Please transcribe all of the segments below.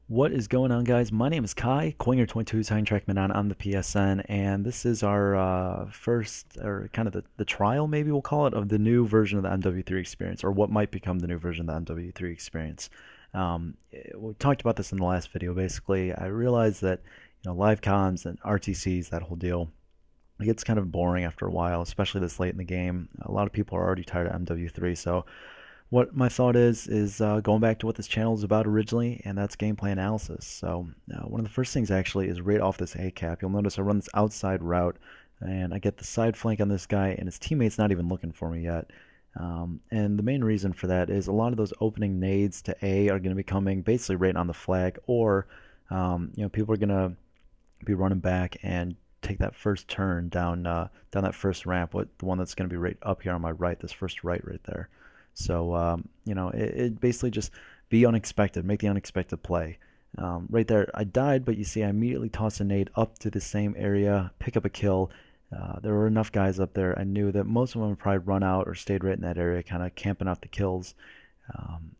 What is going on, guys? My name is Kai, Quinger22, Time Trackman on the PSN, and this is our first, or kind of the trial, maybe we'll call it, of the new version of the MW3 experience, or what might become the new version of the MW3 experience. We talked about this in the last video. Basically, I realized that live comms and RTCs, that whole deal, it gets kind of boring after a while, especially this late in the game. A lot of people are already tired of MW3, so what my thought is going back to what this channel is about originally, and that's gameplay analysis. So one of the first things actually is right off this A cap. You'll notice I run this outside route, and I get the side flank on this guy, and his teammate's not even looking for me yet. And the main reason for that is a lot of those opening nades to A are going to be coming basically right on the flag, or people are going to be running back and take that first turn down that first ramp, the one that's going to be right up here on my right, this first right there. So, it basically just be unexpected, make the unexpected play. Right there, I died, but you see I immediately tossed a nade up to the same area, pick up a kill. There were enough guys up there. I knew that most of them would probably run out or stayed right in that area, kind of camping out the kills.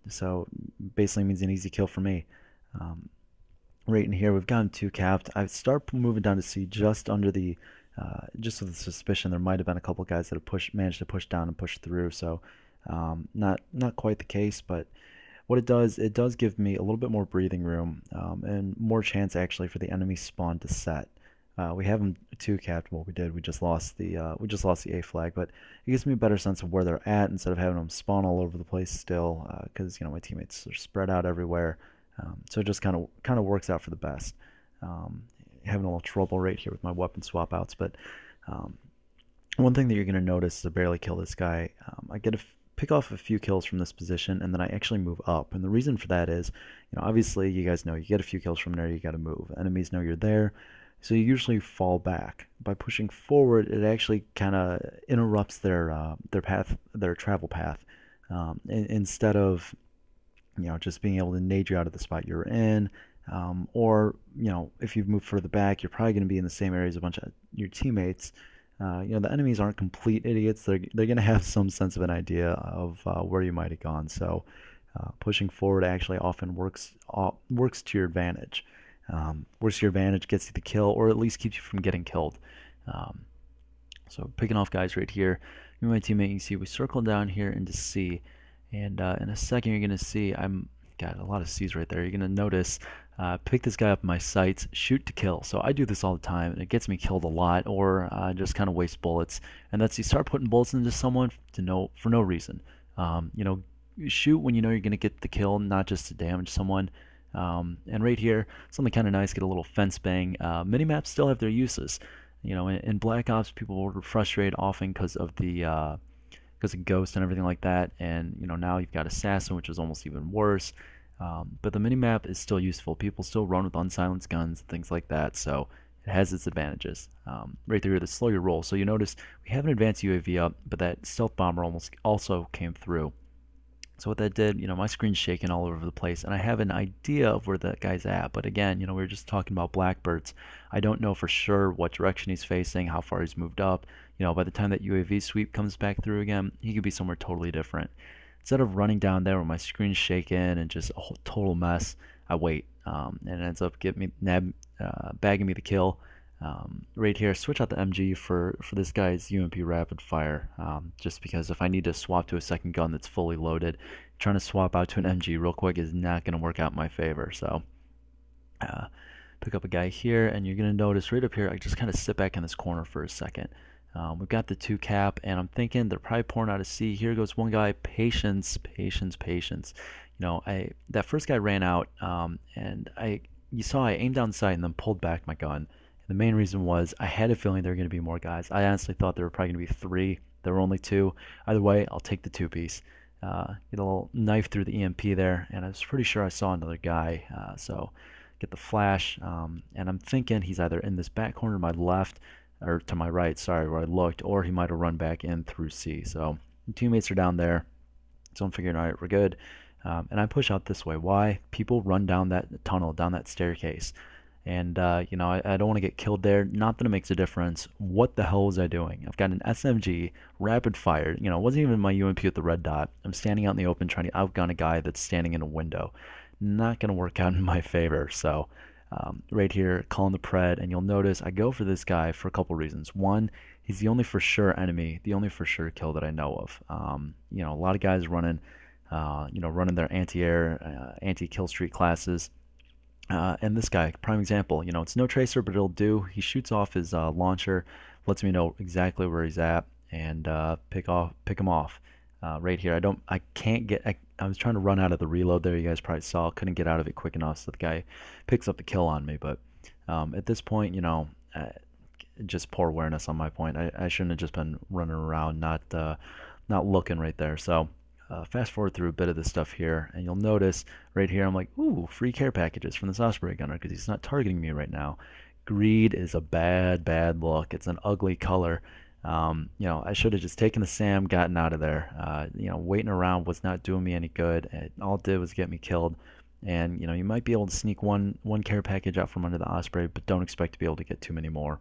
So basically means an easy kill for me. Right in here, we've gotten two capped. I start moving down to C just under the, just with the suspicion there might have been a couple guys that have managed to push down and push through. So not quite the case, but what it does give me a little bit more breathing room and more chance actually for the enemy spawn to set. We have them two capped. Well, we just lost the A flag, but it gives me a better sense of where they're at instead of having them spawn all over the place still, because my teammates are spread out everywhere. So it just kind of works out for the best. Having a little trouble right here with my weapon swap outs, but one thing that you're going to notice is I barely kill this guy. I get pick off a few kills from this position, and then I actually move up. And the reason for that is, obviously you guys know you get a few kills from there, you got to move. Enemies know you're there, so you usually fall back. By pushing forward, it actually kind of interrupts their path, their travel path, instead of just being able to nade you out of the spot you're in. Or if you've moved further back, you're probably going to be in the same area as a bunch of your teammates. The enemies aren't complete idiots. They're going to have some sense of an idea of where you might have gone. So pushing forward actually often works to your advantage. Works to your advantage, gets you the kill, or at least keeps you from getting killed. So picking off guys right here. Me and my teammate, you can see we circle down here into C, and in a second you're going to see got a lot of C's right there. You're going to notice pick this guy up in my sights, shoot to kill. So I do this all the time, and it gets me killed a lot, or just kind of waste bullets. And that's you start putting bullets into someone for no reason. Shoot when you know you're going to get the kill, not just to damage someone. And right here, something kind of nice, get a little fence bang. Minimaps still have their uses. In Black Ops, people were frustrated often because of the Ghost and everything like that, and now you've got Assassin, which is almost even worse. But the minimap is still useful. People still run with unsilenced guns and things like that, so it has its advantages. Right there, to slow your roll. So you notice we have an advanced UAV up, but that stealth bomber also came through. So what that did, my screen's shaking all over the place, and I have an idea of where that guy's at. But again, we were just talking about blackbirds. I don't know for sure what direction he's facing, how far he's moved up. By the time that UAV sweep comes back through again, he could be somewhere totally different. Instead of running down there where my screen's shaking and just a whole total mess, I wait, and it ends up bagging me the kill. Right here, switch out the MG for this guy's UMP rapid fire, just because if I need to swap to a second gun that's fully loaded, trying to swap out to an MG real quick is not going to work out in my favor. So pick up a guy here, and you're going to notice right up here I just kind of sit back in this corner for a second. We've got the two cap, and I'm thinking they're probably pouring out a C. Here goes one guy. Patience. That first guy ran out, and you saw I aimed down sight and then pulled back my gun. The main reason was I had a feeling there were going to be more guys. I honestly thought there were probably going to be three. There were only two. Either way, I'll take the two-piece. Get a little knife through the EMP there, and I was pretty sure I saw another guy. So get the flash, and I'm thinking he's either in this back corner to my left, or to my right, sorry, where I looked, or he might have run back in through C. So the teammates are down there, so I'm figuring, all right, we're good. And I push out this way. Why? People run down that tunnel, down that staircase. And, I don't want to get killed there. Not that it makes a difference. What the hell was I doing? I've got an SMG, rapid fire. It wasn't even my UMP with the red dot. I'm standing out in the open trying to outgun a guy that's standing in a window. not going to work out in my favor. So right here, calling the pred, and you'll notice I go for this guy for a couple reasons. One, he's the only for sure enemy, the only for sure kill that I know of. You know, a lot of guys running, running their anti-air, anti-kill streak classes. And this guy, prime example, you know, it's no tracer, but it'll do. He shoots off his launcher, lets me know exactly where he's at, and pick him off. Right here, I can't get, I was trying to run out of the reload there, you guys probably saw, couldn't get out of it quick enough, so the guy picks up the kill on me. But at this point, you know, just poor awareness on my point. I shouldn't have just been running around, not looking right there. So fast forward through a bit of this stuff here, and you'll notice right here I'm like, ooh, free care packages from this Osprey gunner because he's not targeting me right now. Greed is a bad look. It's an ugly color. You know, I should have just taken the SAM, gotten out of there. You know, waiting around was not doing me any good. All it did was get me killed. And you know, you might be able to sneak one care package out from under the Osprey, but don't expect to be able to get too many more.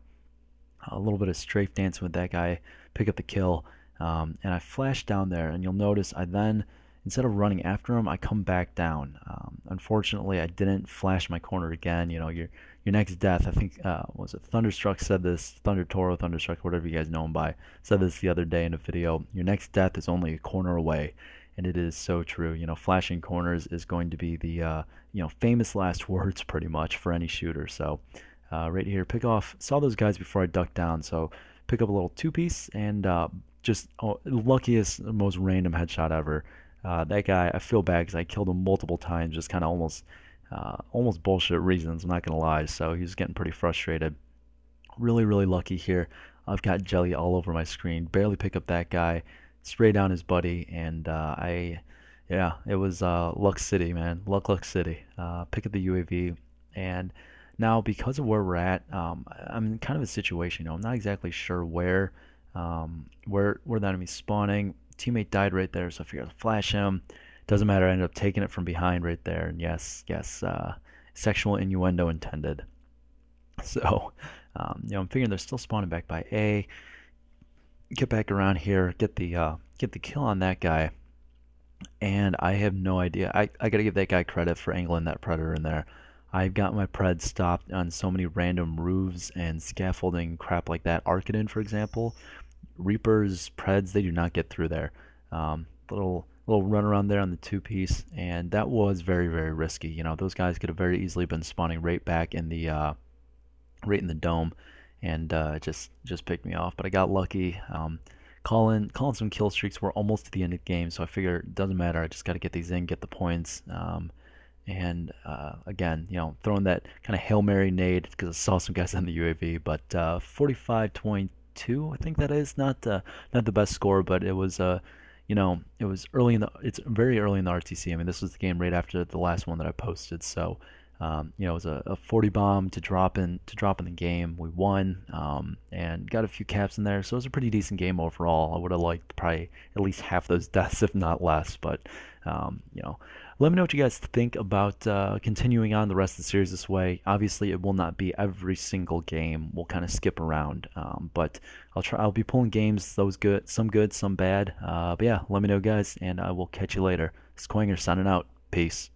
A little bit of strafe dancing with that guy, pick up the kill. And I flash down there, and you'll notice I then, instead of running after him, I come back down. Unfortunately, I didn't flash my corner again. You know, your next death, I think, was it Thunderstruck said this, Thunder Toro, Thunderstruck, whatever you guys know him by, said this the other day in a video. Your next death is only a corner away, and it is so true. You know, flashing corners is going to be the, you know, famous last words pretty much for any shooter. So right here, pick off, saw those guys before I ducked down, so pick up a little two-piece, and just luckiest, most random headshot ever. That guy, I feel bad because I killed him multiple times, just kind of almost bullshit reasons, I'm not gonna lie. So he was getting pretty frustrated. Really lucky here. I've got jelly all over my screen, barely pick up that guy, spray down his buddy, and yeah, it was Luck City, man. Luck City. Pick up the UAV, and now because of where we're at, I'm in kind of a situation, you know, I'm not exactly sure where the enemy's spawning. Teammate died right there, so I figured I'd flash him. Doesn't matter, I ended up taking it from behind right there, and yes, sexual innuendo intended. So, you know, I'm figuring they're still spawning back by A. Get back around here, get the kill on that guy, and I have no idea. I gotta give that guy credit for angling that predator in there. I've got my pred stopped on so many random roofs and scaffolding crap like that. Arcadin, for example, Reapers, Preds, they do not get through there. Little run around there on the two-piece, and that was very risky. You know, those guys could have very easily been spawning right back in the dome, and just picked me off. But I got lucky. Calling some kill streaks. We're almost to the end of the game, so I figure it doesn't matter. I just got to get these in, get the points. And again, you know, throwing that kind of Hail Mary nade because I saw some guys on the UAV, but 45-22, I think that is not the best score, but it was you know, it was it's very early in the RTC. I mean, this was the game right after the last one that I posted, so you know, it was a 40 bomb to drop in the game. We won, and got a few caps in there, so it was a pretty decent game overall. I would have liked probably at least half those deaths, if not less, but you know, let me know what you guys think about continuing on the rest of the series this way. Obviously, it will not be every single game. We'll kind of skip around, but I'll be pulling games, some good, some bad. But yeah, let me know, guys, and I will catch you later. This is Quanger signing out. Peace.